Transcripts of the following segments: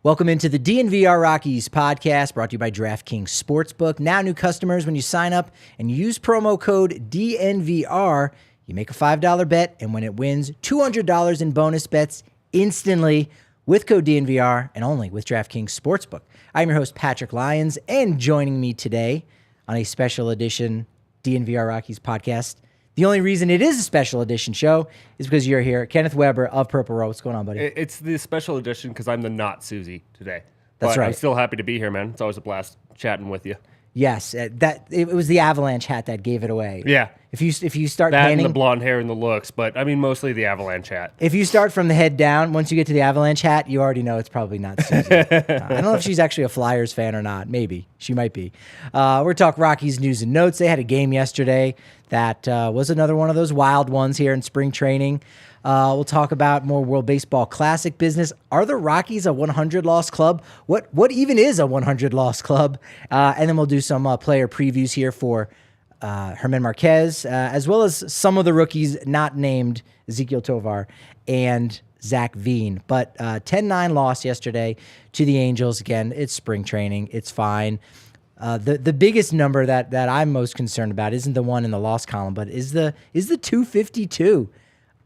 Welcome into the DNVR Rockies Podcast, brought to you by DraftKings Sportsbook. Now new customers, when you sign up and use promo code DNVR, you make a $5 bet, and when it wins, $200 in bonus bets instantly with code DNVR and only with DraftKings Sportsbook. I'm your host, Patrick Lyons, and joining me today on a special edition DNVR Rockies Podcast. The only reason it is a special edition show is because you're here. Kenneth Weber of Purple Row. What's going on, buddy? It's the special edition because I'm the not Susie today. That's right. I'm still happy to be here, man. It's always a blast chatting with you. Yes, it was the Avalanche hat that gave it away. Yeah. If you start that panning, and the blonde hair and the looks, but I mean mostly the Avalanche hat. If you start from the head down, once you get to the Avalanche hat, you already know it's probably not Susie. I don't know if she's actually a Flyers fan or not. Maybe. She might be. We're talking Rockies news and notes. They had a game yesterday that was another one of those wild ones here in spring training. We'll talk about more World Baseball Classic business. Are the Rockies a 100-loss club? What even is a 100-loss club? And then we'll do some player previews here for Germán Márquez, as well as some of the rookies not named Ezequiel Tovar and Zach Veen. But 10-9 loss yesterday to the Angels. Again, it's spring training. It's fine. The biggest number that I'm most concerned about isn't the one in the loss column, but is the 252.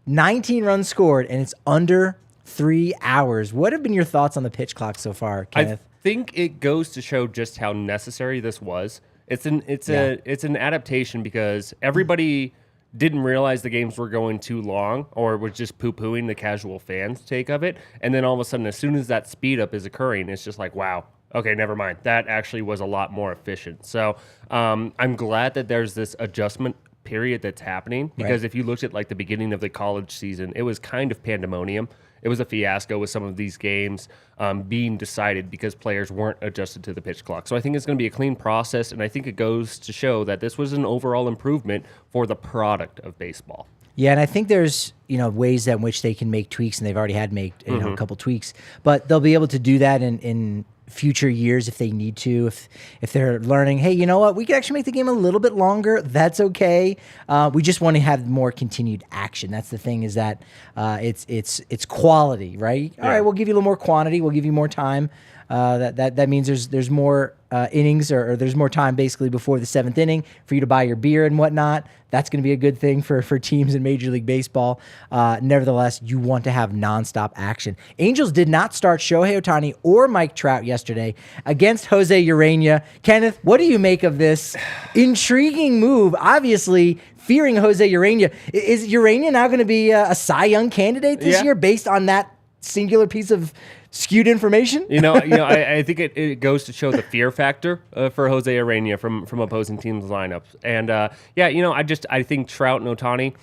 19 runs scored, and it's under 3 hours. What have been your thoughts on the pitch clock so far, Kenneth? I think it goes to show just how necessary this was. It's an adaptation because everybody didn't realize the games were going too long or was just poo-pooing the casual fans' take of it. And then all of a sudden, as soon as that speed up is occurring, it's just like, wow, okay, never mind. That actually was a lot more efficient. So I'm glad that there's this adjustment period that's happening because if you looked at like the beginning of the college season, it was kind of pandemonium. It was a fiasco with some of these games being decided because players weren't adjusted to the pitch clock. So I think it's going to be a clean process, and I think it goes to show that this was an overall improvement for the product of baseball. Yeah, and I think there's ways in which they can make tweaks, and they've already had made a couple tweaks, but they'll be able to do that in future years if they need to. If they're learning, hey, you know what, we can actually make the game a little bit longer. That's okay. We just want to have more continued action. That's the thing, is that it's quality, right? Yeah. All right, we'll give you a little more quantity. We'll give you more time. That means there's more innings or there's more time basically before the seventh inning for you to buy your beer and whatnot. That's going to be a good thing for teams in Major League Baseball. Nevertheless, you want to have nonstop action. Angels did not start Shohei Ohtani or Mike Trout yesterday against Jose Urena. Kenneth, what do you make of this intriguing move? Obviously, fearing Jose Urena. Is Urena now going to be a Cy Young candidate this year based on that singular piece of skewed information? I think it goes to show the fear factor for Jose Urena from opposing teams' lineups. And I think Trout and Ohtani,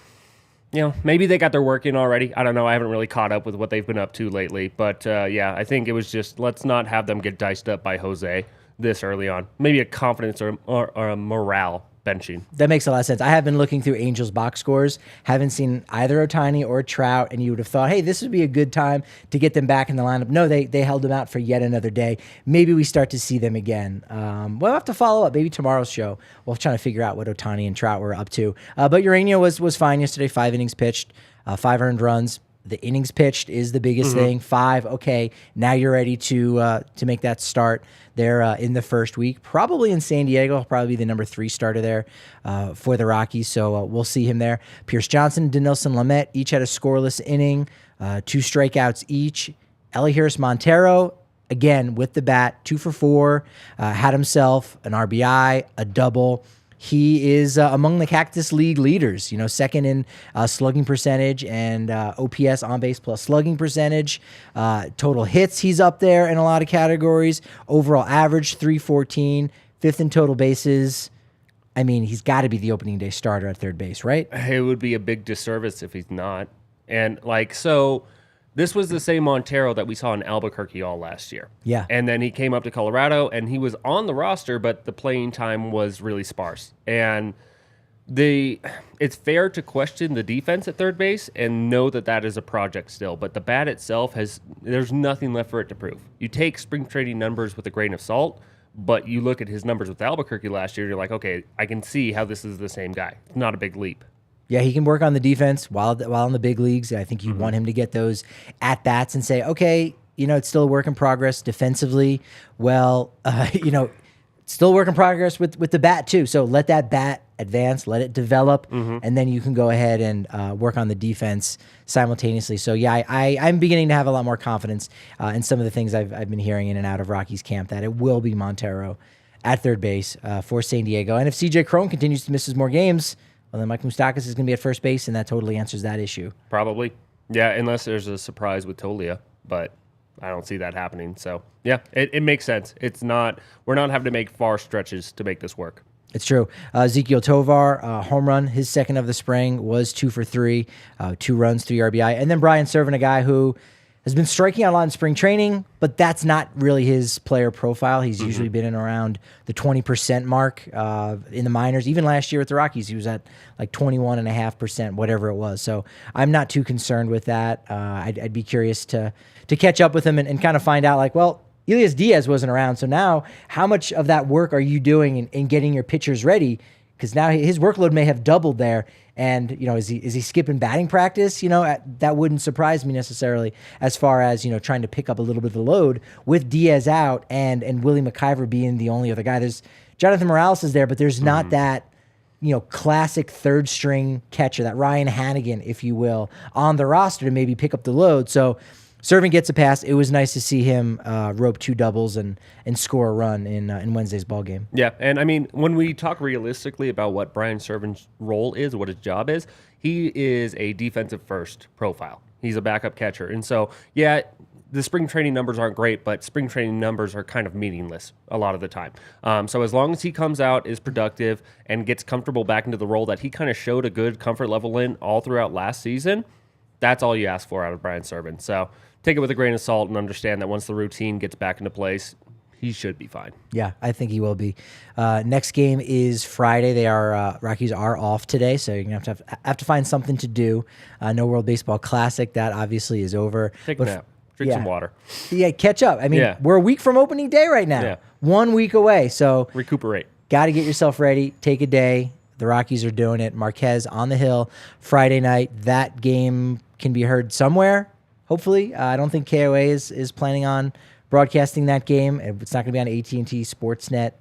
maybe they got their work in already. I don't know. I haven't really caught up with what they've been up to lately. But I think it was just, let's not have them get diced up by Jose this early on. Maybe a confidence or a morale benching. That makes a lot of sense. I have been looking through Angels box scores, haven't seen either Ohtani or Trout, and you would have thought, hey, this would be a good time to get them back in the lineup. No, they held them out for yet another day. Maybe we start to see them again. We'll have to follow up. Maybe tomorrow's show, we'll try to figure out what Ohtani and Trout were up to. But Urena was fine yesterday. 5 innings pitched, 5 earned runs. The innings pitched is the biggest thing. 5, okay, now you're ready to make that start there in the first week. Probably in San Diego. He'll probably be the number 3 starter there for the Rockies, so we'll see him there. Pierce Johnson, Dinelson Lamet each had a scoreless inning, 2 strikeouts each. Elehuris Montero, again, with the bat, 2 for 4, had himself an RBI, a double. He is among the Cactus League leaders, second in slugging percentage and OPS, on base plus slugging percentage. Total hits, he's up there in a lot of categories. Overall average, 314. 5th in total bases. I mean, he's got to be the opening day starter at third base, right? It would be a big disservice if he's not. And this was the same Montero that we saw in Albuquerque all last year. Yeah. And then he came up to Colorado, and he was on the roster, but the playing time was really sparse. And it's fair to question the defense at third base and know that is a project still. But the bat itself there's nothing left for it to prove. You take spring training numbers with a grain of salt, but you look at his numbers with Albuquerque last year, you're like, okay, I can see how this is the same guy. It's not a big leap. Yeah, he can work on the defense while in the big leagues. I think you want him to get those at-bats and say, okay, it's still a work in progress defensively. Well, still a work in progress with the bat too. So let that bat advance, let it develop, and then you can go ahead and work on the defense simultaneously. So yeah, I'm beginning to have a lot more confidence in some of the things I've been hearing in and out of Rockies camp, that it will be Montero at third base for San Diego. And if CJ Cron continues to miss more games, well, then Mike Moustakas is going to be at first base, and that totally answers that issue. Probably. Yeah, unless there's a surprise with Toglia, but I don't see that happening. So, yeah, it makes sense. We're not having to make far stretches to make this work. It's true. Ezekiel Tovar, home run, his second of the spring, was 2 for 3, 2 runs, 3 RBI. And then Brian Serven, a guy who has been striking out a lot in spring training, but that's not really his player profile. He's usually been in around the 20% mark in the minors. Even last year with the Rockies, he was at like 21.5%, whatever it was. So I'm not too concerned with that. I'd be curious to catch up with him and kind of find out, like, well, Elias Diaz wasn't around, so now how much of that work are you doing in getting your pitchers ready? Because now his workload may have doubled there. And, is he skipping batting practice? That wouldn't surprise me necessarily, as far as, trying to pick up a little bit of the load with Diaz out and Willie McIver being the only other guy. There's Jonathan Morales is there, but there's not that, classic third string catcher, that Ryan Hannigan, if you will, on the roster to maybe pick up the load. So Serven gets a pass. It was nice to see him rope 2 doubles and score a run in Wednesday's ball game. Yeah, and I mean, when we talk realistically about what Brian Serven's role is, what his job is, he is a defensive first profile. He's a backup catcher. And so, yeah, the spring training numbers aren't great, but spring training numbers are kind of meaningless a lot of the time. So as long as he comes out, is productive, and gets comfortable back into the role that he kind of showed a good comfort level in all throughout last season, that's all you ask for out of Brian Serven. So take it with a grain of salt and understand that once the routine gets back into place, he should be fine. Yeah, I think he will be. Next game is Friday. Rockies are off today, so you're gonna have to find something to do. No World Baseball Classic, that obviously is over. Take a nap. Drink some water. Yeah, catch up. I mean, we're a week from opening day right now. 1 week away, so recuperate. Got to get yourself ready. Take a day. The Rockies are doing it. Marquez on the hill Friday night. That game can be heard somewhere, hopefully. I don't think KOA is planning on broadcasting that game. It's not going to be on AT&T Sportsnet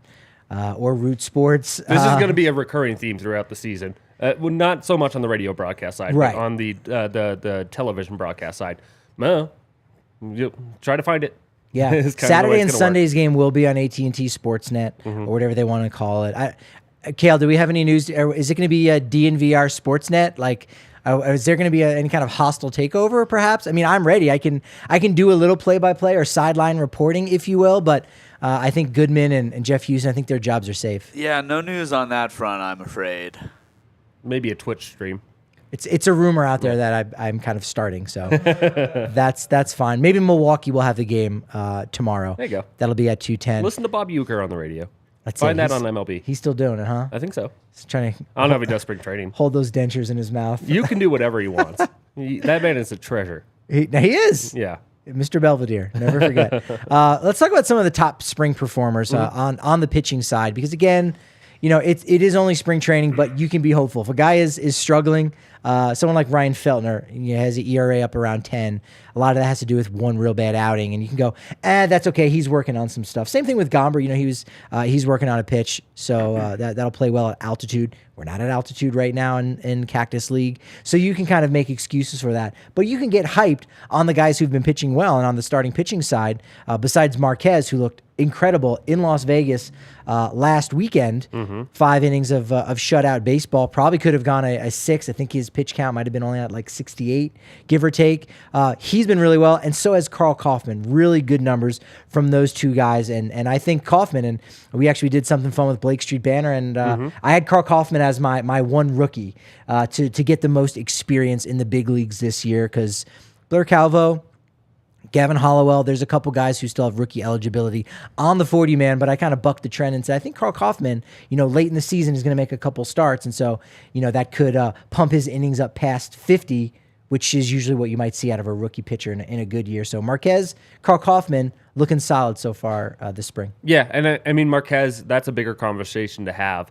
or Root Sports. This is going to be a recurring theme throughout the season. Well, not so much on the radio broadcast side, right, but on the television broadcast side. Well, try to find it. Yeah, Saturday and Sunday's game will be on AT&T Sportsnet or whatever they want to call it. Kale, do we have any news? Is it going to be a DNVR Sportsnet? Like, is there going to be any kind of hostile takeover, perhaps? I mean, I'm ready. I can do a little play-by-play or sideline reporting, if you will, but I think Goodman and Jeff Houston, I think their jobs are safe. Yeah, no news on that front, I'm afraid. Maybe a Twitch stream. It's a rumor out there that I'm kind of starting, so that's fine. Maybe Milwaukee will have the game tomorrow. There you go. That'll be at 2:10. Listen to Bob Uecker on the radio. Let's find that on MLB. He's still doing it, huh? I think so. He's trying to. I don't know if he does spring training. Hold those dentures in his mouth. You can do whatever he wants. That man is a treasure. He is. Yeah. Mr. Belvedere, never forget. Let's talk about some of the top spring performers on the pitching side, because again, it is only spring training, but you can be hopeful. If a guy is struggling, someone like Ryan Feltner has an ERA up around 10. A lot of that has to do with one real bad outing, and you can go, that's okay. He's working on some stuff. Same thing with Gomber. He's working on a pitch, so that'll play well at altitude. We're not at altitude right now in Cactus League, so you can kind of make excuses for that. But you can get hyped on the guys who've been pitching well, and on the starting pitching side, besides Marquez, who looked incredible in Las Vegas last weekend. 5 innings of shutout baseball. Probably could have gone a 6. I think his pitch count might have been only at like 68, give or take. He's been really well, and so has Karl Kauffman. Really good numbers from those two guys, and I think Kauffman, and we actually did something fun with Blake Street Banner, and I had Karl Kauffman as my one rookie to get the most experience in the big leagues this year, because Blair Calvo, Gavin Hollowell, there's a couple guys who still have rookie eligibility on the 40-man, but I kind of bucked the trend and said, I think Karl Kauffman, late in the season is going to make a couple starts, and so, that could pump his innings up past 50, which is usually what you might see out of a rookie pitcher in a good year. So Marquez, Karl Kauffman, looking solid so far this spring. Yeah, and I mean, Marquez, that's a bigger conversation to have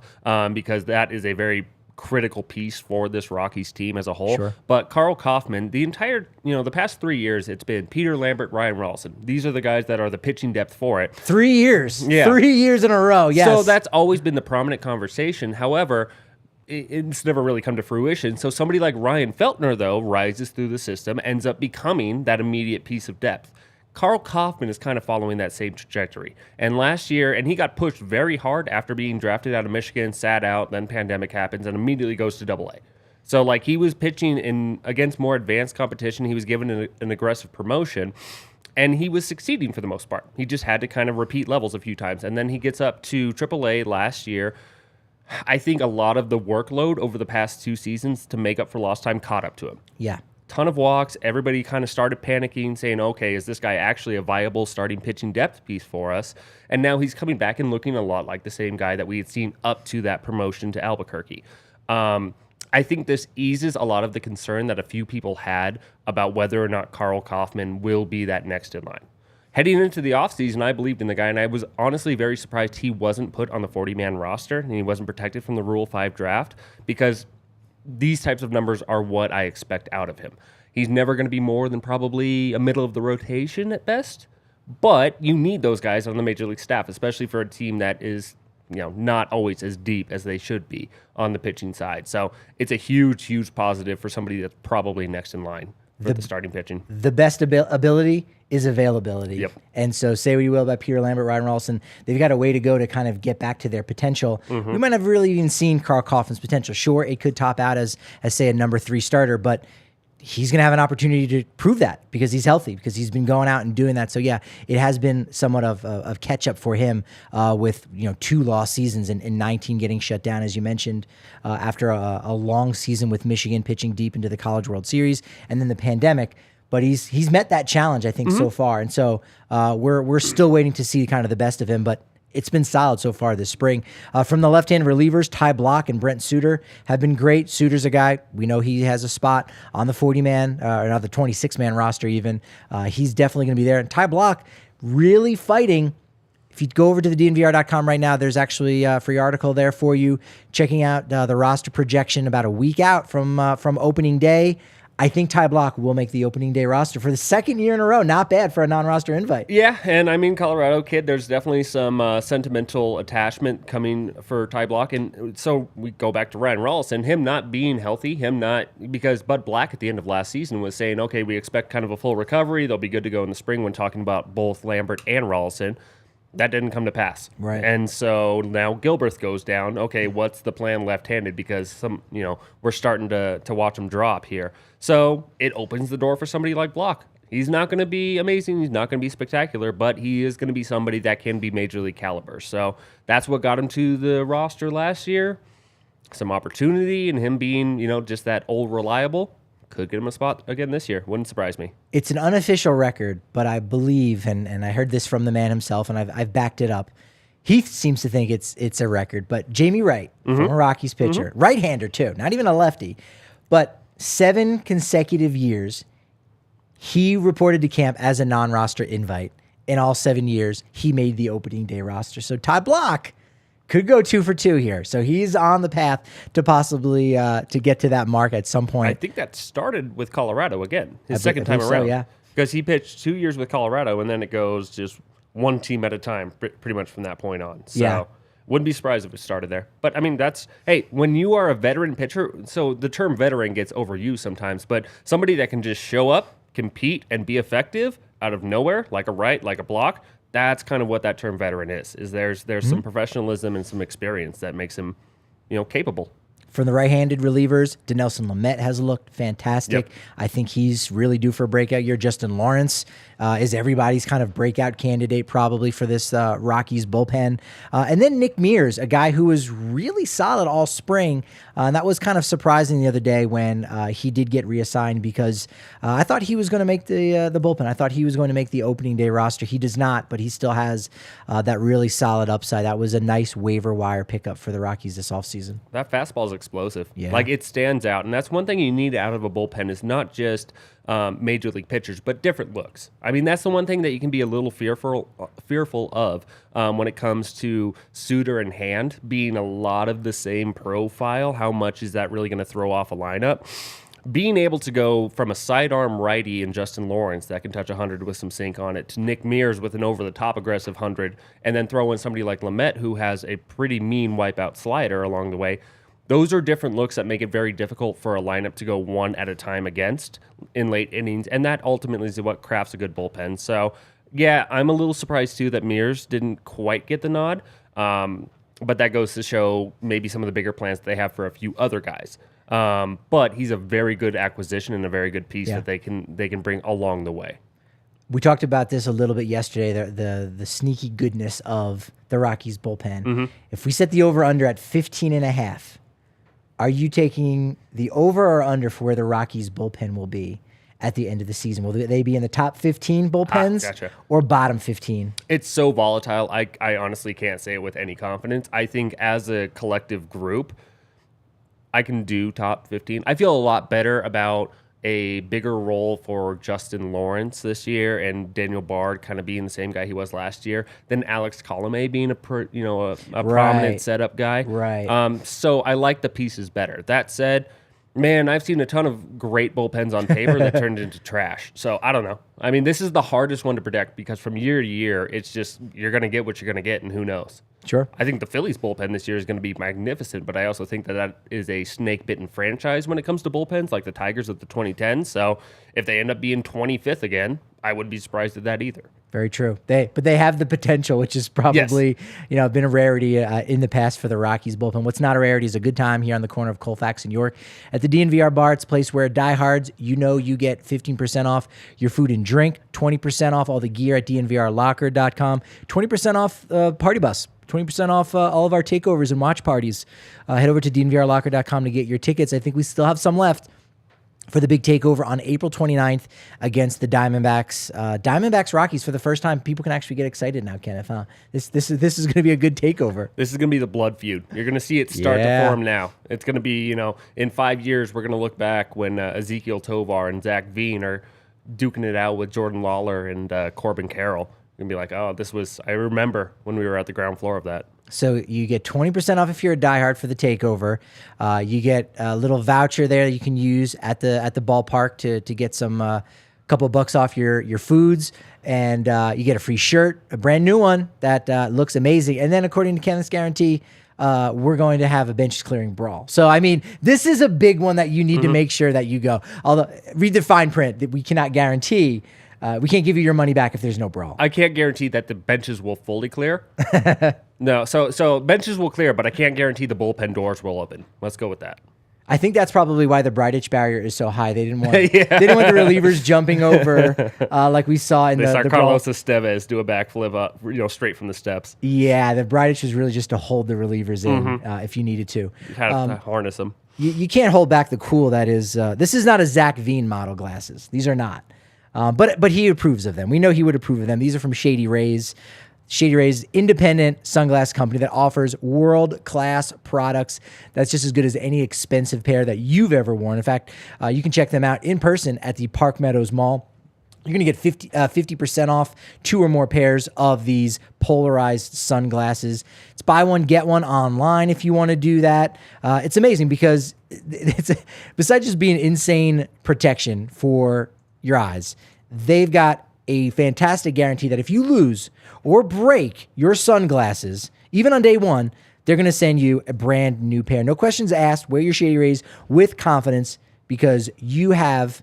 because that is a very critical piece for this Rockies team as a whole. Sure. But Karl Kauffman, the entire, the past 3 years, it's been Peter Lambert, Ryan Rolison. These are the guys that are the pitching depth for it. 3 years. Yeah. 3 years in a row, yes. So that's always been the prominent conversation. However, it's never really come to fruition. So somebody like Ryan Feltner, though, rises through the system, ends up becoming that immediate piece of depth. Karl Kauffman is kind of following that same trajectory. And last year, and he got pushed very hard after being drafted out of Michigan, sat out, then pandemic happens, and immediately goes to Double-A. So, like, he was pitching against more advanced competition. He was given an aggressive promotion, and he was succeeding for the most part. He just had to kind of repeat levels a few times. And then he gets up to Triple-A last year. I think a lot of the workload over the past 2 seasons to make up for lost time caught up to him. Yeah. Ton of walks. Everybody kind of started panicking, saying, okay, is this guy actually a viable starting pitching depth piece for us? And now he's coming back and looking a lot like the same guy that we had seen up to that promotion to Albuquerque. I think this eases a lot of the concern that a few people had about whether or not Karl Kauffman will be that next in line. Heading into the offseason, I believed in the guy, and I was honestly very surprised he wasn't put on the 40-man roster and he wasn't protected from the Rule 5 draft, because these types of numbers are what I expect out of him. He's never going to be more than probably a middle of the rotation at best, but you need those guys on the Major League staff, especially for a team that is, not always as deep as they should be on the pitching side. So it's a huge, huge positive for somebody that's probably next in line for the starting pitching. The best ability is availability. Yep. And so say what you will about Peter Lambert, Ryan Rolison, they've got a way to go to kind of get back to their potential. Mm-hmm. We might have really even seen Karl Kauffman's potential. Sure, it could top out as say, a number 3 starter, but he's going to have an opportunity to prove that because he's healthy, because he's been going out and doing that. So, yeah, it has been somewhat of catch-up for him with 2 lost seasons and 19 getting shut down, as you mentioned, after a long season with Michigan pitching deep into the College World Series and then the pandemic. But he's met that challenge, I think, so far. And so we're still waiting to see kind of the best of him, but it's been solid so far this spring. From the left-hand relievers, Ty Blach and Brent Suter have been great. Suter's a guy, we know he has a spot on the 40-man, or not the 26-man roster even. He's definitely going to be there. And Ty Blach really fighting. If you go over to the DNVR.com right now, there's actually a free article there for you, checking out the roster projection about a week out from opening day. I think Ty Blach will make the opening day roster for the 2nd year in a row. Not bad for a non-roster invite. Yeah, and I mean, Colorado kid, there's definitely some sentimental attachment coming for Ty Blach. And so we go back to Ryan Rolison, him not being healthy, because Bud Black at the end of last season was saying, okay, we expect kind of a full recovery. They'll be good to go in the spring when talking about both Lambert and Rolison. That didn't come to pass. Right. And so now Gilbreth goes down. Okay, what's the plan left-handed? Because we're starting to watch him drop here. So it opens the door for somebody like Blach. He's not going to be amazing. He's not going to be spectacular, but he is going to be somebody that can be major league caliber. So that's what got him to the roster last year. Some opportunity, and him being, just that old reliable, could get him a spot again this year. Wouldn't surprise me. It's an unofficial record, but I believe, and I heard this from the man himself, and I've backed it up. Heath seems to think it's a record, but Jamie Wright, former Rockies pitcher, right-hander too, not even a lefty, but 7 consecutive years, he reported to camp as a non-roster invite. In all 7 years, he made the opening day roster. So Ty Blach could go 2 for 2 here. So he's on the path to possibly to get to that mark at some point. I think that started with Colorado again, his I second time believe around. so, yeah. Because he pitched 2 years with Colorado, and then it goes just one team at a time pretty much from that point on. So Yeah. wouldn't be surprised if it started there. But, I mean, when you are a veteran pitcher, so the term veteran gets overused sometimes, but somebody that can just show up, compete, and be effective out of nowhere, like a Wright, like a Blach, that's kind of what that term veteran is there's some professionalism and some experience that makes him, capable. From the right-handed relievers, Dinelson Lamet has looked fantastic. Yep. I think he's really due for a breakout year. Justin Lawrence is everybody's kind of breakout candidate probably for this Rockies bullpen. And then Nick Mears, a guy who was really solid all spring. And that was kind of surprising the other day when he did get reassigned, because I thought he was going to make the bullpen. I thought he was going to make the opening day roster. He does not, but he still has that really solid upside. That was a nice waiver wire pickup for the Rockies this offseason. That fastball is explosive. Yeah. Like, it stands out. And that's one thing you need out of a bullpen is not just major league pitchers, but different looks. I mean, that's the one thing that you can be a little fearful of when it comes to Suter and Hand being a lot of the same profile. How much is that really going to throw off a lineup? Being able to go from a sidearm righty in Justin Lawrence that can touch 100 with some sink on it to Nick Mears with an over-the-top aggressive 100, and then throw in somebody like Lamet who has a pretty mean wipeout slider along the way. Those are different looks that make it very difficult for a lineup to go one at a time against in late innings, and that ultimately is what crafts a good bullpen. So, yeah, I'm a little surprised, too, that Mears didn't quite get the nod, but that goes to show maybe some of the bigger plans that they have for a few other guys. But he's a very good acquisition and a very good piece that they can bring along the way. We talked about this a little bit yesterday, the sneaky goodness of the Rockies bullpen. Mm-hmm. If we set the over-under at 15.5, are you taking the over or under for where the Rockies bullpen will be at the end of the season? Will they be in the top 15 bullpens gotcha. or bottom 15? It's so volatile. I honestly can't say it with any confidence. I think as a collective group, I can do top 15. I feel a lot better about a bigger role for Justin Lawrence this year and Daniel Bard kind of being the same guy he was last year than Alex Colomé being a prominent setup guy. Right. So I like the pieces better. That said, man, I've seen a ton of great bullpens on paper that turned into trash. So I don't know. I mean, this is the hardest one to predict because from year to year, it's just you're going to get what you're going to get, and who knows. Sure. I think the Phillies bullpen this year is going to be magnificent, but I also think that is a snake-bitten franchise when it comes to bullpens, like the Tigers of the 2010s. So if they end up being 25th again, I wouldn't be surprised at that either. Very true. But they have the potential, which is probably been a rarity in the past for the Rockies bullpen. What's not a rarity is a good time here on the corner of Colfax and York at the DNVR bar. It's a place where diehards, you get 15% off your food and drink, 20% off all the gear at DNVRlocker.com, 20% off Party Bus. 20% off all of our takeovers and watch parties. Head over to DNVRlocker.com to get your tickets. I think we still have some left for the big takeover on April 29th against the Diamondbacks. Diamondbacks Rockies for the first time. People can actually get excited now, Kenneth. Huh? This is going to be a good takeover. This is going to be the blood feud. You're going to see it start to form now. It's going to be, in 5 years, we're going to look back when Ezekiel Tovar and Zach Veen are duking it out with Jordan Lawler and Corbin Carroll. You're going to be like, I remember when we were at the ground floor of that. So you get 20% off if you're a diehard for the takeover. You get a little voucher there that you can use at the ballpark to get some couple bucks off your foods, and you get a free shirt, a brand new one that looks amazing. And then according to Kenneth's guarantee, we're going to have a bench clearing brawl. So, I mean, this is a big one that you need to make sure that you go. Although, read the fine print that we cannot guarantee. We can't give you your money back if there's no brawl. I can't guarantee that the benches will fully clear. No, so benches will clear, but I can't guarantee the bullpen doors will open. Let's go with that. I think that's probably why the Breitich barrier is so high. They didn't want they didn't want the relievers jumping over like we saw in they saw the Carlos brawl. Estevez do a backflip up, straight from the steps. Yeah, the Breitich was really just to hold the relievers in if you needed to. You had to harness them. You can't hold back the cool that is. This is not a Zach Veen model glasses. These are not. But he approves of them. We know he would approve of them. These are from Shady Rays. Shady Rays, independent sunglass company that offers world-class products that's just as good as any expensive pair that you've ever worn. In fact, you can check them out in person at the Park Meadows Mall. You're going to get 50% off 2 or more pairs of these polarized sunglasses. It's buy one, get one online if you want to do that. It's amazing because besides just being insane protection for your eyes, they've got a fantastic guarantee that if you lose or break your sunglasses, even on day one, they're going to send you a brand new pair. No questions asked. Wear your Shady Rays with confidence because you have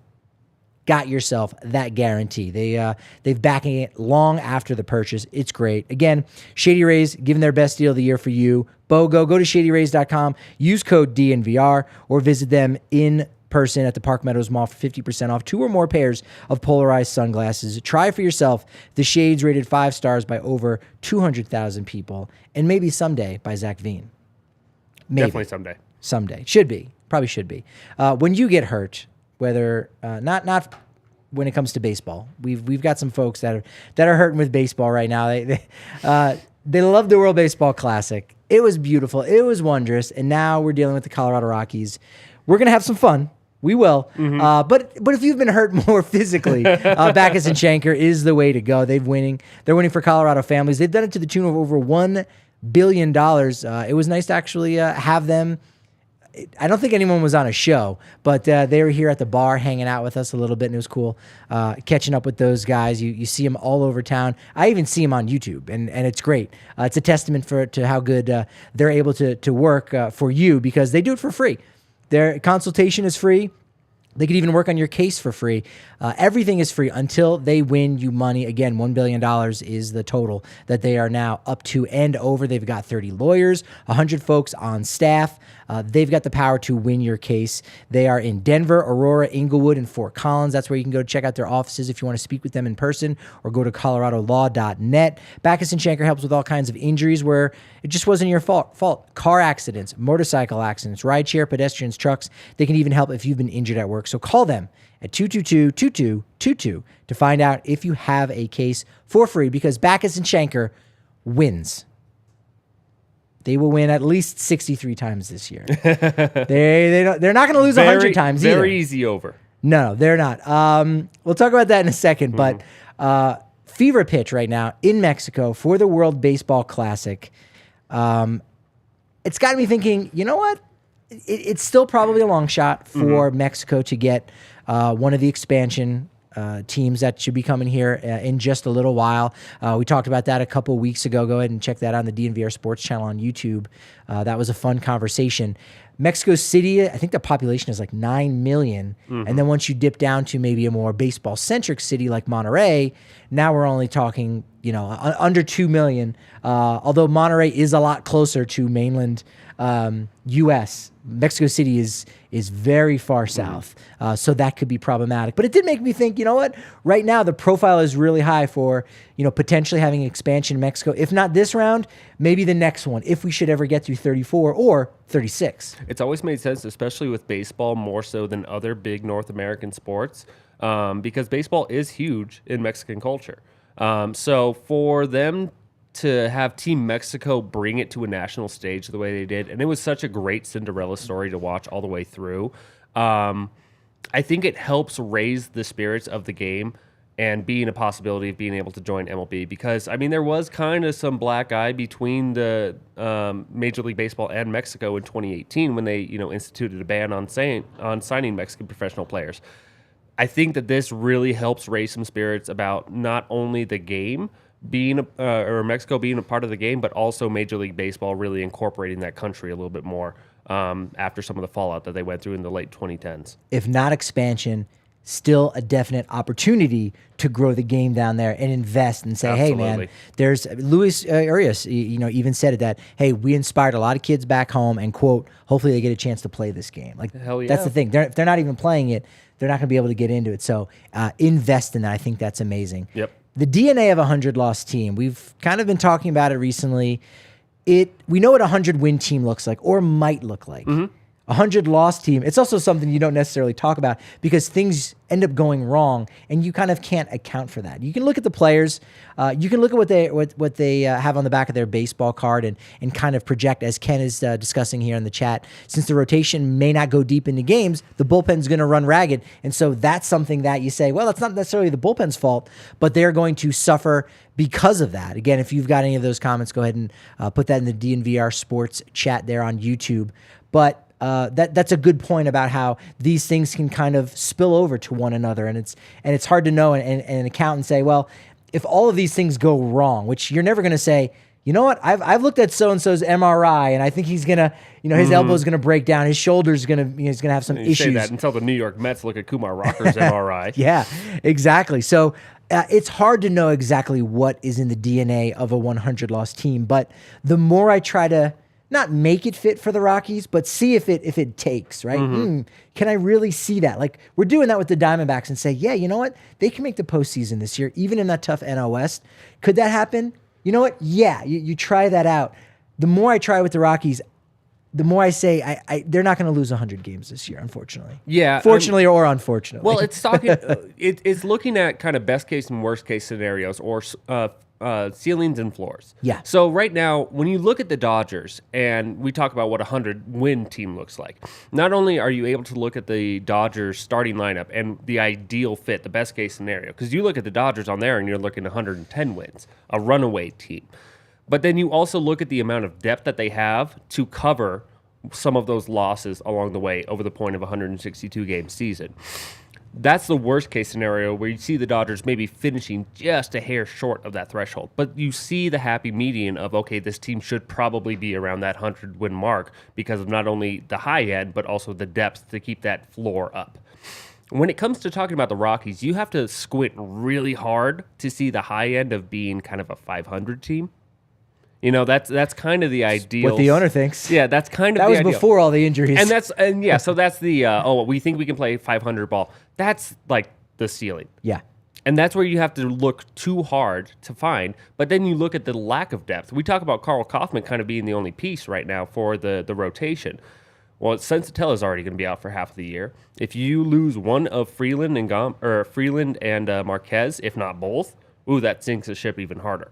got yourself that guarantee. They've backing it long after the purchase. It's great. Again, Shady Rays giving their best deal of the year for you. BOGO, go to shadyrays.com, use code DNVR, or visit them in person at the Park Meadows Mall for 50% off 2 or more pairs of polarized sunglasses. Try for yourself the shades rated 5 stars by over 200,000 people, and maybe someday by Zach Veen. Maybe. Definitely someday. Someday. Should be. Probably should be. When you get hurt, whether not when it comes to baseball, we've got some folks that are hurting with baseball right now. They love the World Baseball Classic. It was beautiful. It was wondrous. And now we're dealing with the Colorado Rockies. We're going to have some fun. We will. But if you've been hurt more physically, Backus and Shanker is the way to go. They're winning for Colorado families. They've done it to the tune of over $1 billion. It was nice to actually have them. I don't think anyone was on a show, but they were here at the bar hanging out with us a little bit, and it was cool catching up with those guys. You see them all over town. I even see them on YouTube, and it's great. It's a testament to how good they're able to work for you, because they do it for free. Their consultation is free. They could even work on your case for free. Everything is free until they win you money. Again, $1 billion is the total that they are now up to and over. They've got 30 lawyers, 100 folks on staff. They've got the power to win your case. They are in Denver, Aurora, Inglewood, and Fort Collins. That's where you can go check out their offices if you want to speak with them in person, or go to coloradolaw.net. Backus and Shanker helps with all kinds of injuries where it just wasn't your fault. Car accidents, motorcycle accidents, rideshare, pedestrians, trucks. They can even help if you've been injured at work. So call them at 222-2222 to find out if you have a case for free, because Backus and Shanker wins. They will win at least 63 times this year. They're not going to lose 100 times either. Very easy over. No, they're not. We'll talk about that in a second, but fever pitch right now in Mexico for the World Baseball Classic. It's got me thinking, you know what? It's still probably a long shot for Mexico to get one of the expansion teams that should be coming here in just a little while. We talked about that a couple weeks ago. Go ahead and check that out on the DNVR Sports channel on YouTube. That was a fun conversation. Mexico City, I think the population is like 9 million. And then once you dip down to maybe a more baseball-centric city like Monterrey, now we're only talking, under 2 million. Although Monterrey is a lot closer to mainland U.S., Mexico City is very far south, so that could be problematic. But it did make me think, you know what? Right now, the profile is really high for, potentially having expansion in Mexico. If not this round, maybe the next one, if we should ever get through 34 or 36. It's always made sense, especially with baseball, more so than other big North American sports, because baseball is huge in Mexican culture. So for them to have Team Mexico bring it to a national stage the way they did, and it was such a great Cinderella story to watch all the way through. I think it helps raise the spirits of the game and being a possibility of being able to join MLB, because there was kind of some black eye between the Major League Baseball and Mexico in 2018 when they instituted a ban on signing Mexican professional players. I think that this really helps raise some spirits about not only the game being or Mexico being a part of the game, but also Major League Baseball really incorporating that country a little bit more after some of the fallout that they went through in the late 2010s. If not expansion, still a definite opportunity to grow the game down there and invest and say, Absolutely. Hey man, there's Luis Arias, even said it that, hey, we inspired a lot of kids back home, and quote, hopefully they get a chance to play this game. Like, hell yeah. That's the thing. If they're not even playing it, they're not going to be able to get into it. So invest in that. I think that's amazing. Yep. The DNA of a 100-loss team, we've kind of been talking about it recently. We know what a 100-win team looks like, or might look like. A 100-loss team, it's also something you don't necessarily talk about because things end up going wrong, and you kind of can't account for that. You can look at the players. You can look at what they have on the back of their baseball card and kind of project, as Ken is discussing here in the chat. Since the rotation may not go deep into games, the bullpen's going to run ragged, and so that's something that you say, well, it's not necessarily the bullpen's fault, but they're going to suffer because of that. Again, if you've got any of those comments, go ahead and put that in the DNVR Sports chat there on YouTube. But that's a good point about how these things can kind of spill over to one another, and it's hard to know and account and say, well, if all of these things go wrong, which you're never going to say, you know what, I've looked at so and so's MRI, and I think he's gonna, his elbow's gonna break down, his shoulder's gonna, he's gonna have some issues. Say that until the New York Mets look at Kumar Rocker's MRI. Yeah, exactly. So it's hard to know exactly what is in the DNA of a 100-loss team, but the more I try to not make it fit for the Rockies, but see if it takes, right? Can I really see that? Like, we're doing that with the Diamondbacks and say, yeah, you know what? They can make the postseason this year, even in that tough NL West. Could that happen? You know what? Yeah, you try that out. The more I try with the Rockies, the more I say they're not going to lose 100 games this year, unfortunately. Yeah. Fortunately or unfortunately. Well, it's talking. It's looking at kind of best case and worst case scenarios, or ceilings and floors. Yeah. So right now, when you look at the Dodgers, and we talk about what a 100-win team looks like, not only are you able to look at the Dodgers starting lineup and the ideal fit, the best case scenario, because you look at the Dodgers on there and you're looking at 110 wins, a runaway team. But then you also look at the amount of depth that they have to cover some of those losses along the way over the point of a 162-game season. That's the worst case scenario where you see the Dodgers maybe finishing just a hair short of that threshold. But you see the happy median of, okay, this team should probably be around that 100-win mark because of not only the high end, but also the depth to keep that floor up. When it comes to talking about the Rockies, you have to squint really hard to see the high end of being kind of a 500 team. You know, that's kind of the ideal. What the owner thinks. Yeah, that's kind of that the was ideal. before all the injuries. So that's the we think we can play 500 ball. That's like the ceiling. Yeah. And that's where you have to look too hard to find. But then you look at the lack of depth. We talk about Karl Kauffman kind of being the only piece right now for the rotation. Well, Sensatella is already going to be out for half of the year. If you lose one of Freeland and Marquez, if not both, that sinks the ship even harder.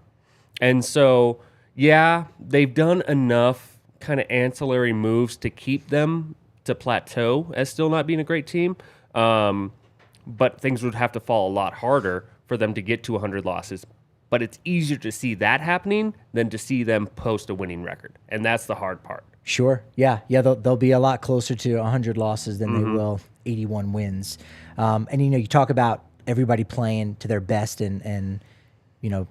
And so, yeah, they've done enough kind of ancillary moves to keep them to plateau as still not being a great team. But things would have to fall a lot harder for them to get to 100 losses. But it's easier to see that happening than to see them post a winning record. And that's the hard part. Sure. Yeah. They'll be a lot closer to 100 losses than they will 81 wins. And, you talk about everybody playing to their best and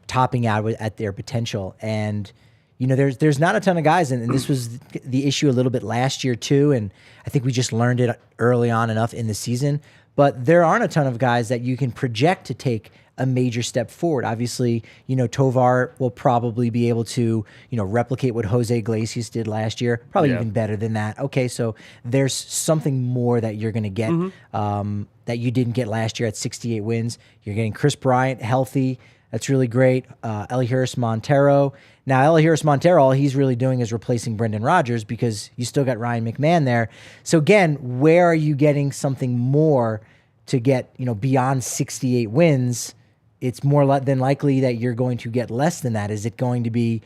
topping out at their potential. And, there's not a ton of guys, and this was the issue a little bit last year too, and I think we just learned it early on enough in the season. But there aren't a ton of guys that you can project to take a major step forward. Obviously, Tovar will probably be able to, replicate what Jose Iglesias did last year, probably even better than that. Okay, so there's something more that you're going to get that you didn't get last year at 68 wins. You're getting Kris Bryant healthy. That's really great. Elehuris Montero. Now, Elehuris Montero, all he's really doing is replacing Brendan Rodgers because you still got Ryan McMahon there. So again, where are you getting something more to get, beyond 68 wins? It's more than likely that you're going to get less than that. Is it going to be,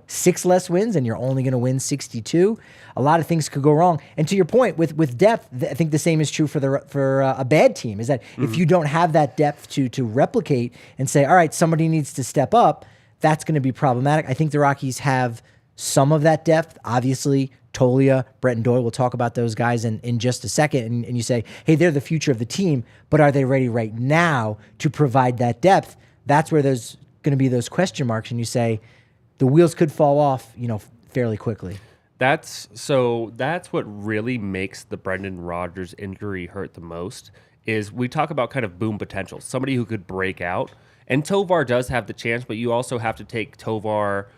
6 less wins and you're only going to win 62? A lot of things could go wrong. And to your point, with depth, I think the same is true for a bad team. Is that if you don't have that depth to replicate and say, all right, somebody needs to step up, that's going to be problematic. I think the Rockies have some of that depth. Obviously, Toglia, Brent, and Doyle, we'll talk about those guys in just a second. And you say, hey, they're the future of the team, but are they ready right now to provide that depth? That's where there's going to be those question marks. And you say, the wheels could fall off, fairly quickly. That's what really makes the Brendan Rodgers injury hurt the most is we talk about kind of boom potential, somebody who could break out. And Tovar does have the chance, but you also have to take Tovar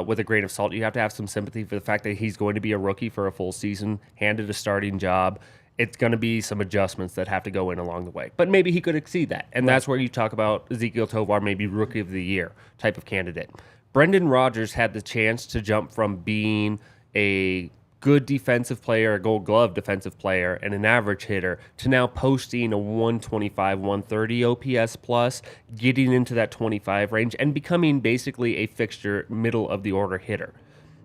with a grain of salt. You have to have some sympathy for the fact that he's going to be a rookie for a full season, handed a starting job. It's going to be some adjustments that have to go in along the way. But maybe he could exceed that. And that's where you talk about Ezequiel Tovar, maybe rookie of the year type of candidate. Brendan Rodgers had the chance to jump from being a good defensive player, a Gold Glove defensive player, and an average hitter to now posting a 125, 130 OPS plus, getting into that 25 range, and becoming basically a fixture middle of the order hitter.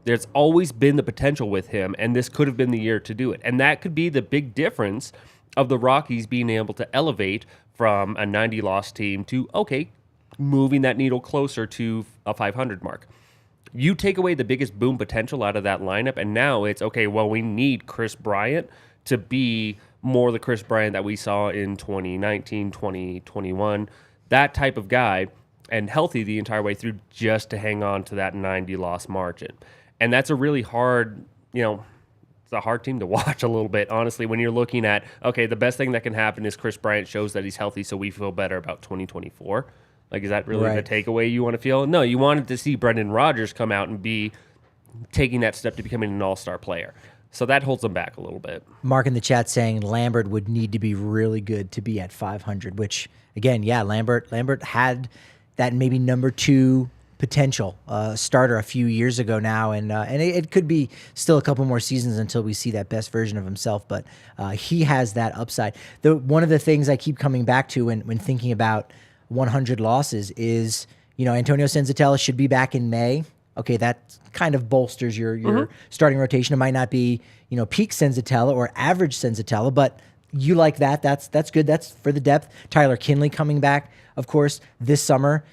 There's always been the potential with him, and this could have been the year to do it. And that could be the big difference of the Rockies being able to elevate from a 90-loss team to, okay, moving that needle closer to a 500 mark. You take away the biggest boom potential out of that lineup, and now it's, okay, well, we need Kris Bryant to be more the Kris Bryant that we saw in 2019, 2021, that type of guy, and healthy the entire way through just to hang on to that 90-loss margin. And that's a really hard, it's a hard team to watch a little bit, honestly, when you're looking at, okay, the best thing that can happen is Kris Bryant shows that he's healthy so we feel better about 2024. Like, is that really the takeaway you want to feel? No, you wanted to see Brendan Rodgers come out and be taking that step to becoming an all-star player. So that holds them back a little bit. Mark in the chat saying Lambert would need to be really good to be at 500, which, again, yeah, Lambert had that maybe number 2 potential starter a few years ago now, and it could be still a couple more seasons until we see that best version of himself, but he has that upside. One of the things I keep coming back to when thinking about 100 losses is, Antonio Senzatella should be back in May. Okay, that kind of bolsters your starting rotation. It might not be, peak Senzatella or average Senzatella, but you like that. That's good. That's for the depth. Tyler Kinley coming back, of course, this summer.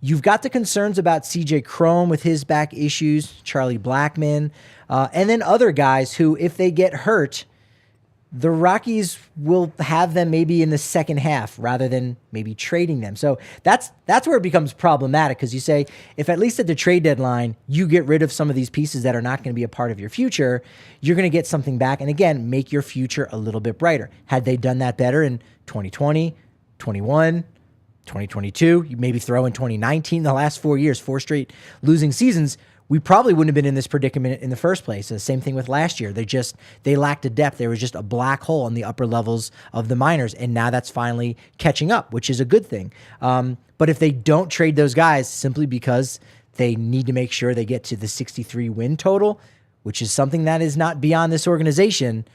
You've got the concerns about CJ Cron with his back issues, Charlie Blackmon, and then other guys who, if they get hurt, the Rockies will have them maybe in the second half rather than maybe trading them. So that's where it becomes problematic, because you say, if at least at the trade deadline, you get rid of some of these pieces that are not going to be a part of your future, you're going to get something back and, again, make your future a little bit brighter. Had they done that better in 2020, 21, 2022, you maybe throw in 2019, the last 4 years, 4 straight losing seasons, we probably wouldn't have been in this predicament in the first place. The same thing with last year. They lacked a depth. There was just a black hole in the upper levels of the minors, and now that's finally catching up, which is a good thing. But if they don't trade those guys simply because they need to make sure they get to the 63 win total, which is something that is not beyond this organization,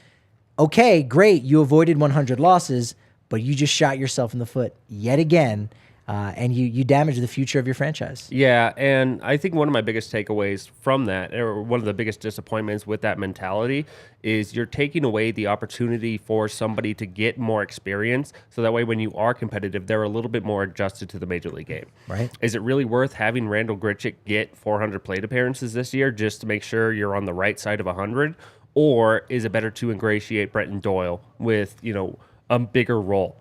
okay, great, you avoided 100 losses, but you just shot yourself in the foot yet again. And you damage the future of your franchise. Yeah, and I think one of my biggest takeaways from that, or one of the biggest disappointments with that mentality, is you're taking away the opportunity for somebody to get more experience, so that way when you are competitive, they're a little bit more adjusted to the major league game. Right. Is it really worth having Randall Grichuk get 400 plate appearances this year just to make sure you're on the right side of 100? Or is it better to ingratiate Brent Doyle with, a bigger role,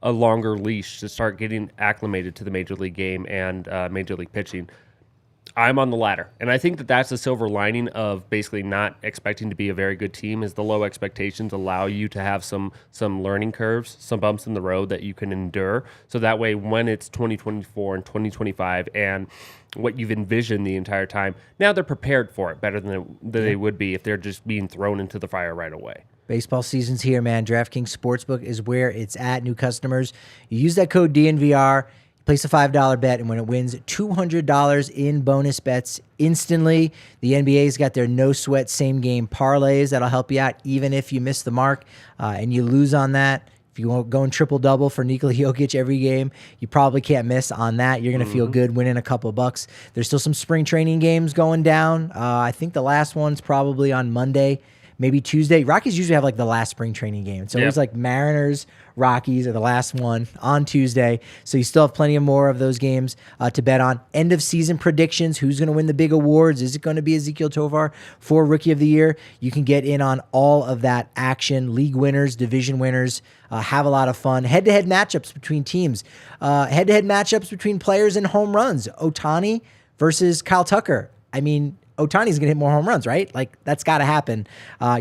a longer leash to start getting acclimated to the major league game and major league pitching? I'm on the latter. And I think that that's the silver lining of basically not expecting to be a very good team, is the low expectations allow you to have some learning curves, some bumps in the road that you can endure. So that way, when it's 2024 and 2025 and what you've envisioned the entire time, now they're prepared for it better than they would be if they're just being thrown into the fire right away. Baseball season's here, man. DraftKings Sportsbook is where it's at. New customers, you use that code DNVR, place a $5 bet, and when it wins, $200 in bonus bets instantly. The NBA's got their no-sweat same-game parlays that'll help you out even if you miss the mark and you lose on that. If you won't go in triple-double for Nikola Jokic every game, you probably can't miss on that. You're going to feel good winning a couple bucks. There's still some spring training games going down. I think the last one's probably on Monday, maybe Tuesday. Rockies usually have like the last spring training game. So it's like Mariners, Rockies are the last one on Tuesday. So you still have plenty of more of those games to bet on. End of season predictions. Who's going to win the big awards? Is it going to be Ezekiel Tovar for Rookie of the Year? You can get in on all of that action. League winners, division winners. Have a lot of fun. Head-to-head matchups between teams. Head-to-head matchups between players and home runs. Ohtani versus Kyle Tucker. I mean, Ohtani's going to hit more home runs, right? Like, that's got to happen.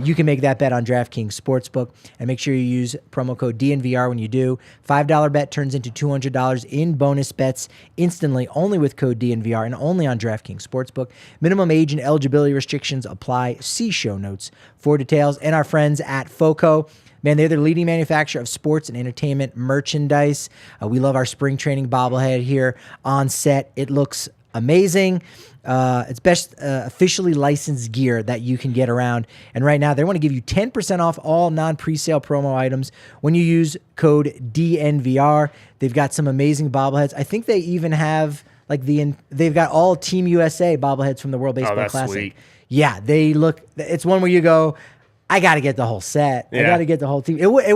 You can make that bet on DraftKings Sportsbook, and make sure you use promo code DNVR when you do. $5 bet turns into $200 in bonus bets instantly, only with code DNVR and only on DraftKings Sportsbook. Minimum age and eligibility restrictions apply. See show notes for details. And our friends at FOCO, man, they're the leading manufacturer of sports and entertainment merchandise. We love our spring training bobblehead here on set. It looks amazing. It's best officially licensed gear that you can get around. And right now, they want to give you 10% off all non-presale promo items when you use code DNVR. They've got some amazing bobbleheads. I think they even have they've got all Team USA bobbleheads from the World Baseball Classic. Sweet. Yeah, they look. It's one where you go, I got to get the whole set. I got to get the whole team. I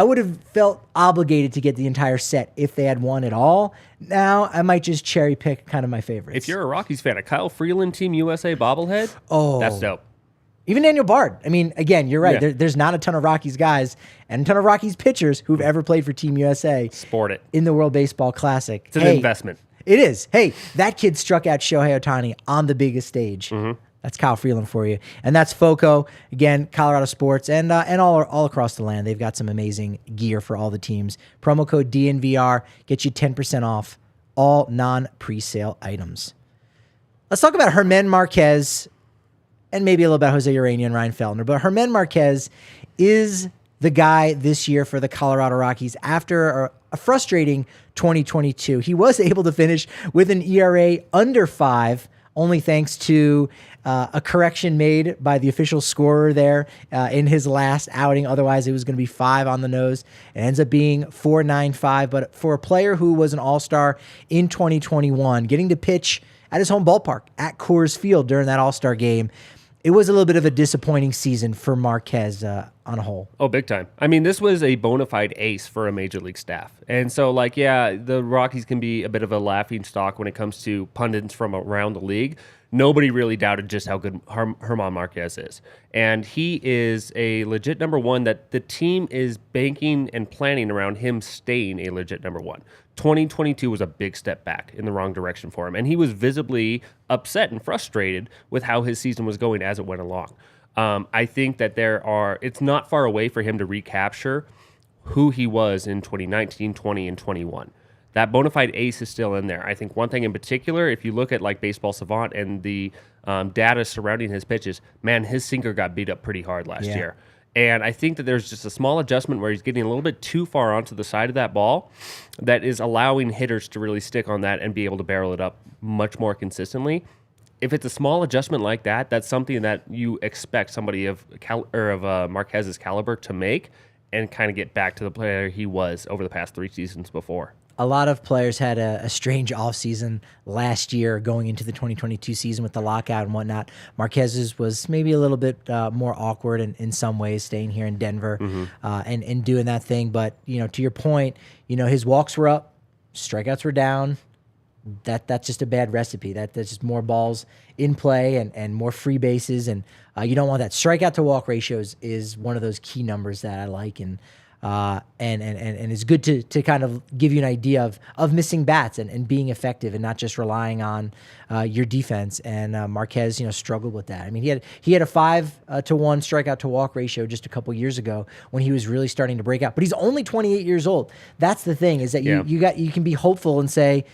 would have felt obligated to get the entire set if they had won it all. Now I might just cherry pick kind of my favorites. If you're a Rockies fan, a Kyle Freeland Team USA bobblehead, that's dope. Even Daniel Bard. I mean, again, you're right. Yeah. There's not a ton of Rockies guys and a ton of Rockies pitchers who've ever played for Team USA. Sport it. In the World Baseball Classic. It's an investment. It is. Hey, that kid struck out Shohei Ohtani on the biggest stage. Mm-hmm. That's Kyle Freeland for you. And that's FOCO. Again, Colorado Sports and all across the land. They've got some amazing gear for all the teams. Promo code DNVR gets you 10% off all non-presale items. Let's talk about Germán Márquez and maybe a little bit Jose Urania and Ryan Feltner. But Germán Márquez is the guy this year for the Colorado Rockies after a frustrating 2022. He was able to finish with an ERA under 5 only thanks to a correction made by the official scorer there in his last outing. Otherwise, it was going to be 5 on the nose. It ends up being 4.95. But for a player who was an all-star in 2021, getting to pitch at his home ballpark at Coors Field during that all-star game, it was a little bit of a disappointing season for Marquez on a whole. Oh, big time. I mean, this was a bona fide ace for a major league staff. And so, the Rockies can be a bit of a laughing stock when it comes to pundits from around the league. Nobody really doubted just how good Germán Márquez is. And he is a legit number one that the team is banking and planning around him staying a legit number one. 2022 was a big step back in the wrong direction for him. And he was visibly upset and frustrated with how his season was going as it went along. I think that it's not far away for him to recapture who he was in 2019, 20, and 21. That bona fide ace is still in there. I think one thing in particular, if you look at like Baseball Savant and the data surrounding his pitches, man, his sinker got beat up pretty hard last year. And I think that there's just a small adjustment where he's getting a little bit too far onto the side of that ball that is allowing hitters to really stick on that and be able to barrel it up much more consistently. If it's a small adjustment like that, that's something that you expect somebody of Marquez's caliber to make and kind of get back to the player he was over the past 3 seasons before. A lot of players had a strange offseason last year going into the 2022 season with the lockout and whatnot. Marquez's was maybe a little bit more awkward in some ways, staying here in Denver and doing that thing. But, to your point, his walks were up, strikeouts were down. That's just a bad recipe. That's just more balls in play and more free bases. And you don't want that. Strikeout to walk ratios is one of those key numbers that I like. And it's good to kind of give you an idea of missing bats and being effective and not just relying on your defense. And Marquez, struggled with that. I mean, he had a 5-1 strikeout to walk ratio just a couple years ago when he was really starting to break out. But he's only 28 years old. That's the thing, is that you can be hopeful and say,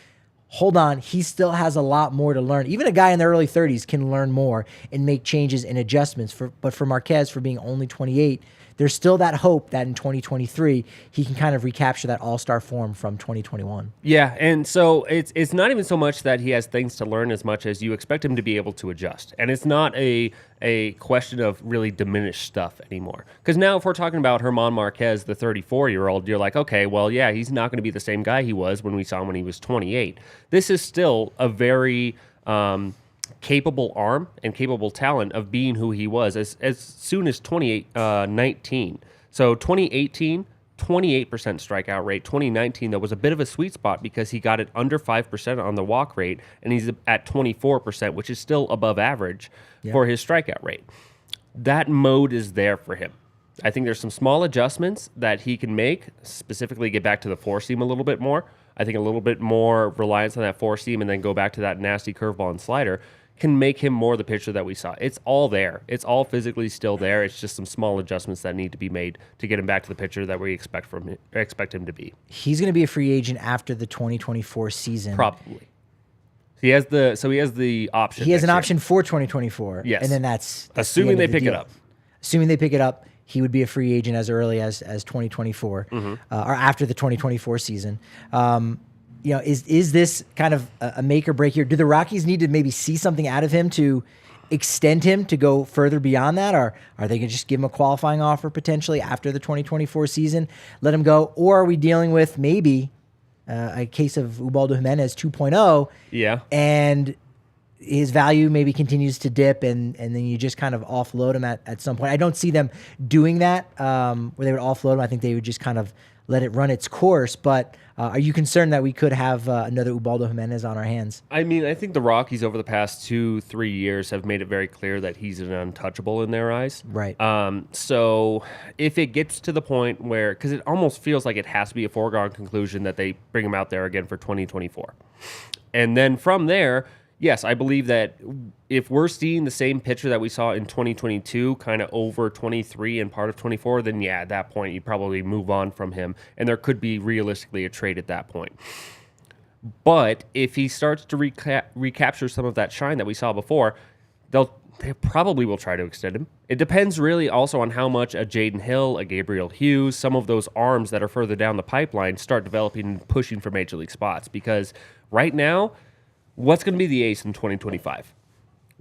hold on, he still has a lot more to learn. Even a guy in their early 30s can learn more and make changes and adjustments. But for Marquez, for being only 28, there's still that hope that in 2023 he can kind of recapture that all-star form from 2021. Yeah, and so it's not even so much that he has things to learn as much as you expect him to be able to adjust. And it's not a question of really diminished stuff anymore. Because now if we're talking about Germán Márquez, the 34-year-old, you're like, okay, well, yeah, he's not going to be the same guy he was when we saw him when he was 28. This is still a very capable arm and capable talent of being who he was as soon as 2019. So 2018, 28% strikeout rate. 2019, though, was a bit of a sweet spot because he got it under 5% on the walk rate, and he's at 24%, which is still above average for his strikeout rate. That mode is there for him. I think there's some small adjustments that he can make, specifically get back to the four seam a little bit more. I think a little bit more reliance on that four seam and then go back to that nasty curveball and slider can make him more the pitcher that we saw. It's all there. It's all physically still there. It's just some small adjustments that need to be made to get him back to the pitcher that we expect him to be. He's going to be a free agent after the 2024 season. Probably. He has the option. He has an option for 2024. Yes. And then that's assuming the they pick it up. Assuming they pick it up, he would be a free agent as early as 2024 or after the 2024 season. Is this kind of a make or break here? Do the Rockies need to maybe see something out of him to extend him to go further beyond that? Or are they going to just give him a qualifying offer potentially after the 2024 season, let him go? Or are we dealing with maybe a case of Ubaldo Jimenez 2.0? Yeah. And his value maybe continues to dip and then you just kind of offload him at some point. I don't see them doing that where they would offload him. I think they would just kind of let it run its course. But are you concerned that we could have another Ubaldo Jimenez on our hands? I mean, I think the Rockies over the past 2-3 years have made it very clear that he's an untouchable in their eyes. Right. So if it gets to the point where, because it almost feels like it has to be a foregone conclusion that they bring him out there again for 2024. And then from there, yes, I believe that if we're seeing the same pitcher that we saw in 2022 kind of over 23 and part of 24, then yeah, at that point you probably move on from him, and there could be realistically a trade at that point. But if he starts to recapture some of that shine that we saw before, they probably will try to extend him. It depends really also on how much a Jaden Hill, a Gabriel Hughes, some of those arms that are further down the pipeline start developing and pushing for major league spots, because right now what's going to be the ace in 2025?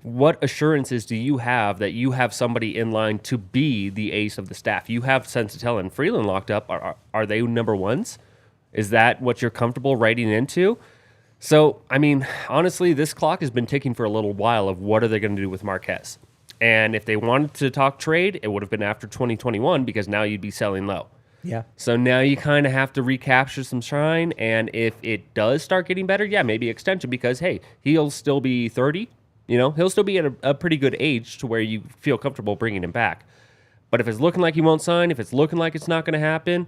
What assurances do you have that you have somebody in line to be the ace of the staff? You have Sensatella and Freeland locked up. Are they number ones? Is that what you're comfortable writing into? So, I mean, honestly, this clock has been ticking for a little while of what are they going to do with Marquez. And if they wanted to talk trade, it would have been after 2021 because now you'd be selling low. Yeah. So now you kind of have to recapture some shine. And if it does start getting better, yeah, maybe extension because, hey, he'll still be 30. You know, he'll still be at a pretty good age to where you feel comfortable bringing him back. But if it's looking like he won't sign, if it's looking like it's not going to happen,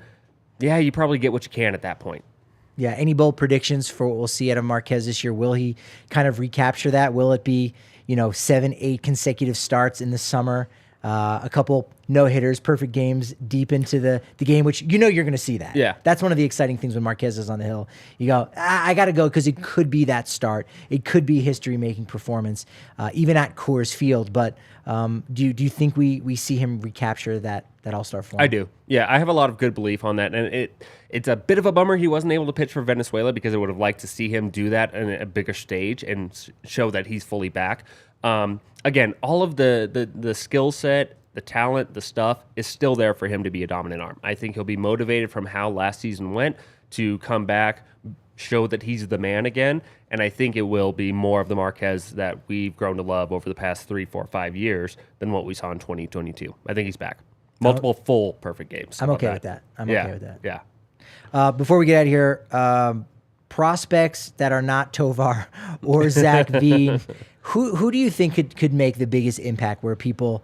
yeah, you probably get what you can at that point. Yeah. Any bold predictions for what we'll see out of Marquez this year? Will he kind of recapture that? Will it be, 7, 8 consecutive starts in the summer? A couple no-hitters, perfect games deep into the game, which you're going to see that. Yeah. That's one of the exciting things when Marquez is on the hill. You go, I got to go because it could be that start. It could be history-making performance, even at Coors Field. But do you think we see him recapture that all-star form? I do. Yeah, I have a lot of good belief on that. And it's a bit of a bummer he wasn't able to pitch for Venezuela because I would have liked to see him do that in a bigger stage and show that he's fully back. Again, all of the skill set, the talent, the stuff is still there for him to be a dominant arm. I think he'll be motivated from how last season went to come back, show that he's the man again, and I think it will be more of the Marquez that we've grown to love over the past 3, 4, 5 years than what we saw in 2022. I think he's back. Multiple full perfect games. I'm okay with that. Okay with that. Yeah. Before we get out of here, prospects that are not Tovar or Zach Veen, who do you think could make the biggest impact where people,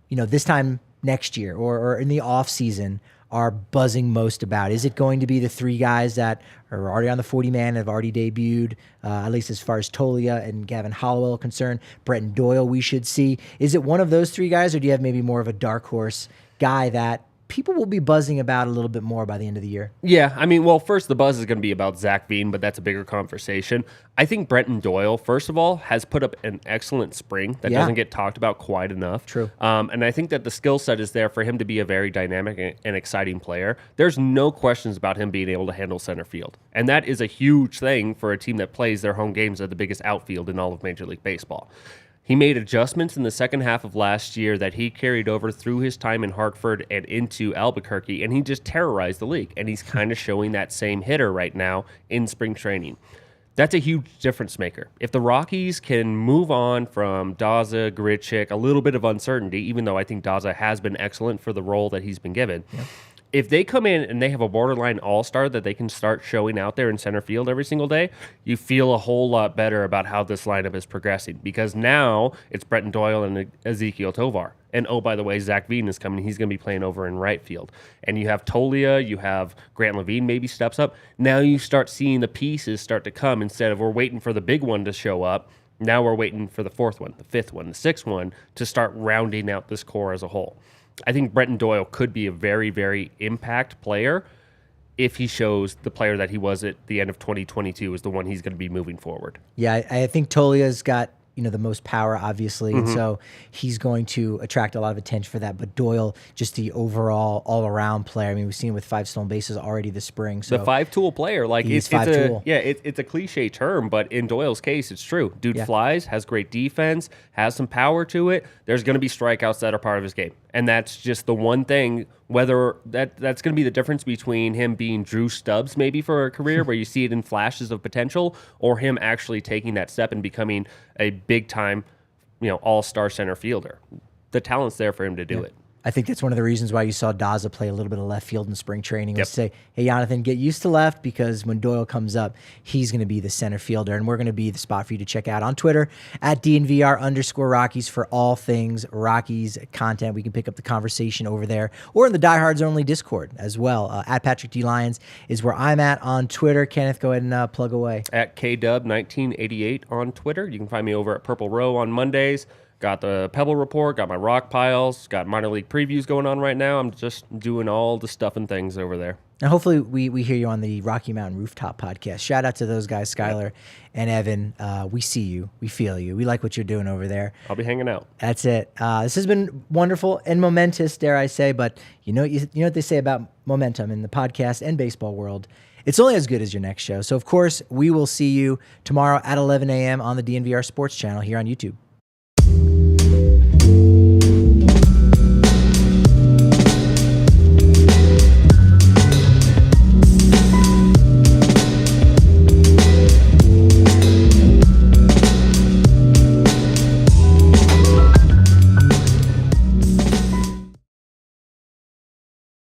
this time next year or in the off season are buzzing most about? Is it going to be the 3 guys that are already on the 40-man, have already debuted, at least as far as Toglia and Gavin Hollowell are concerned, Brent and Doyle we should see? Is it one of those 3 guys, or do you have maybe more of a dark horse guy that people will be buzzing about a little bit more by the end of the year? Yeah, I mean, well, first the buzz is going to be about Zach Veen, but that's a bigger conversation. I think Brenton Doyle, first of all, has put up an excellent spring that doesn't get talked about quite enough. True. And I think that the skill set is there for him to be a very dynamic and exciting player. There's no questions about him being able to handle center field. And that is a huge thing for a team that plays their home games at the biggest outfield in all of Major League Baseball. He made adjustments in the second half of last year that he carried over through his time in Hartford and into Albuquerque, and he just terrorized the league. And he's kind of showing that same hitter right now in spring training. That's a huge difference maker. If the Rockies can move on from Daza, Grichuk, a little bit of uncertainty, even though I think Daza has been excellent for the role that he's been given, if they come in and they have a borderline all-star that they can start showing out there in center field every single day, you feel a whole lot better about how this lineup is progressing because now it's Brenton Doyle and Ezekiel Tovar. And oh, by the way, Zach Veen is coming. He's going to be playing over in right field. And you have Toglia, you have Grant Levine maybe steps up. Now you start seeing the pieces start to come instead of we're waiting for the big one to show up. Now we're waiting for the 4th one, the 5th one, the 6th one to start rounding out this core as a whole. I think Brenton Doyle could be a very, very impact player if he shows the player that he was at the end of 2022 is the one he's going to be moving forward. Yeah, I think Tolia's got the most power, obviously, and so he's going to attract a lot of attention for that. But Doyle, just the overall, all-around player. I mean, we've seen it with 5 stolen bases already this spring. So the 5-tool player, like it's a cliche term, but in Doyle's case, it's true. Dude flies, has great defense, has some power to it. There's going to be strikeouts that are part of his game, and that's just the one thing. Whether that's going to be the difference between him being Drew Stubbs maybe for a career where you see it in flashes of potential, or him actually taking that step and becoming a big time, all-star center fielder. The talent's there for him to do it. I think that's one of the reasons why you saw Daza play a little bit of left field in spring training was to say, hey, Jonathan, get used to left because when Doyle comes up, he's going to be the center fielder, and we're going to be the spot for you to check out on Twitter at DNVR_Rockies for all things Rockies content. We can pick up the conversation over there or in the Diehards Only Discord as well. At Patrick D. Lyons is where I'm at on Twitter. Kenneth, go ahead and plug away. At KDub1988 on Twitter. You can find me over at Purple Row on Mondays. got the Pebble Report, got my rock piles, got minor league previews going on right now. I'm just doing all the stuff and things over there. And hopefully we hear you on the Rocky Mountain Rooftop podcast. Shout out to those guys, Skylar and Evan. We see you. We feel you. We like what you're doing over there. I'll be hanging out. That's it. This has been wonderful and momentous, dare I say, but you know what they say about momentum in the podcast and baseball world. It's only as good as your next show. So, of course, we will see you tomorrow at 11 a.m. on the DNVR Sports channel here on YouTube.